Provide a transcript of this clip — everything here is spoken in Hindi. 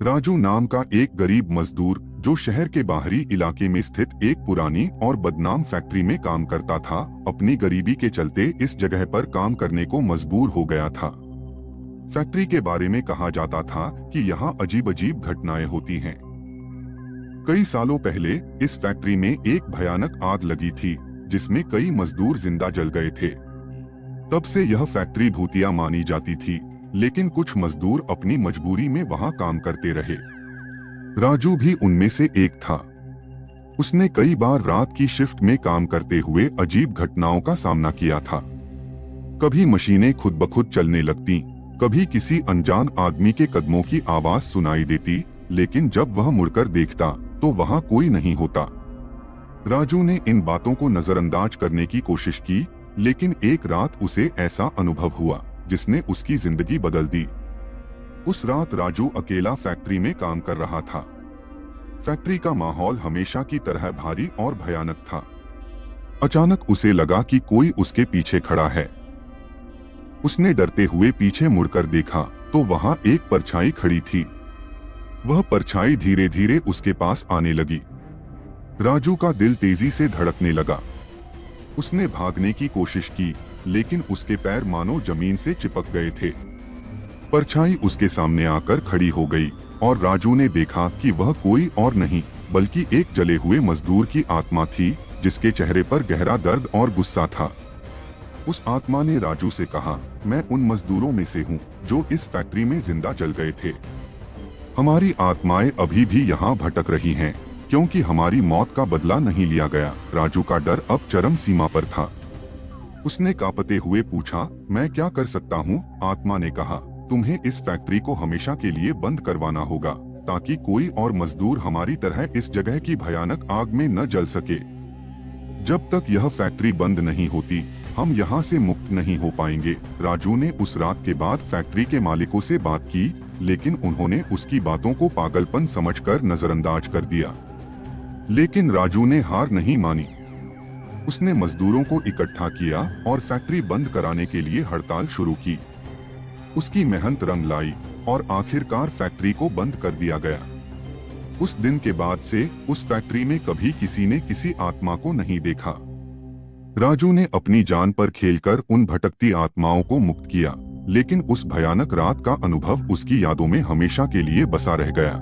राजू नाम का एक गरीब मजदूर जो शहर के बाहरी इलाके में स्थित एक पुरानी और बदनाम फैक्ट्री में काम करता था, अपनी गरीबी के चलते इस जगह पर काम करने को मजबूर हो गया था। फैक्ट्री के बारे में कहा जाता था कि यहाँ अजीब अजीब घटनाएं होती हैं। कई सालों पहले इस फैक्ट्री में एक भयानक आग लगी थी, जिसमें कई मजदूर जिंदा जल गए थे। तब से यह फैक्ट्री भूतिया मानी जाती थी, लेकिन कुछ मजदूर अपनी मजबूरी में वहां काम करते रहे। राजू भी उनमें से एक था। उसने कई बार रात की शिफ्ट में काम करते हुए अजीब घटनाओं का सामना किया था। कभी मशीनें खुद ब खुद चलने लगती, कभी किसी अनजान आदमी के कदमों की आवाज सुनाई देती, लेकिन जब वह मुड़कर देखता तो वहां कोई नहीं होता। राजू ने इन बातों को नजरअंदाज करने की कोशिश की, लेकिन एक रात उसे ऐसा अनुभव हुआ जिसने उसकी जिंदगी बदल दी। उस रात राजू अकेला फैक्ट्री में काम कर रहा था। फैक्ट्री का माहौल हमेशा की तरह भारी और भयानक था। अचानक उसे लगा कि कोई उसके पीछे खड़ा है। उसने डरते हुए पीछे मुड़कर देखा तो वहां एक परछाई खड़ी थी। वह परछाई धीरे धीरे उसके पास आने लगी। राजू का दिल तेजी से धड़कने लगा। उसने भागने की कोशिश की, लेकिन उसके पैर मानो जमीन से चिपक गए थे। परछाई उसके सामने आकर खड़ी हो गई और राजू ने देखा कि वह कोई और नहीं बल्कि एक जले हुए मजदूर की आत्मा थी, जिसके चेहरे पर गहरा दर्द और गुस्सा था। उस आत्मा ने राजू से कहा, मैं उन मजदूरों में से हूँ जो इस फैक्ट्री में जिंदा जल गए थे। हमारी आत्माएं अभी भी यहाँ भटक रही हैं, क्योंकि हमारी मौत का बदला नहीं लिया गया। राजू का डर अब चरम सीमा पर था। उसने कांपते हुए पूछा, मैं क्या कर सकता हूँ? आत्मा ने कहा, तुम्हें इस फैक्ट्री को हमेशा के लिए बंद करवाना होगा, ताकि कोई और मजदूर हमारी तरह इस जगह की भयानक आग में न जल सके। जब तक यह फैक्ट्री बंद नहीं होती, हम यहाँ से मुक्त नहीं हो पाएंगे। राजू ने उस रात के बाद फैक्ट्री के मालिकों से बात की, लेकिन उन्होंने उसकी बातों को पागलपन समझकर नजरअंदाज कर दिया। लेकिन राजू ने हार नहीं मानी। उसने मजदूरों को इकट्ठा किया और फैक्ट्री बंद कराने के लिए हड़ताल शुरू की। उसकी मेहनत रंग लाई और आखिरकार फैक्ट्री को बंद कर दिया गया। उस दिन के बाद से उस फैक्ट्री में कभी किसी ने किसी आत्मा को नहीं देखा। राजू ने अपनी जान पर खेलकर उन भटकती आत्माओं को मुक्त किया, लेकिन उस भयानक रात का अनुभव उसकी यादों में हमेशा के लिए बसा रह गया।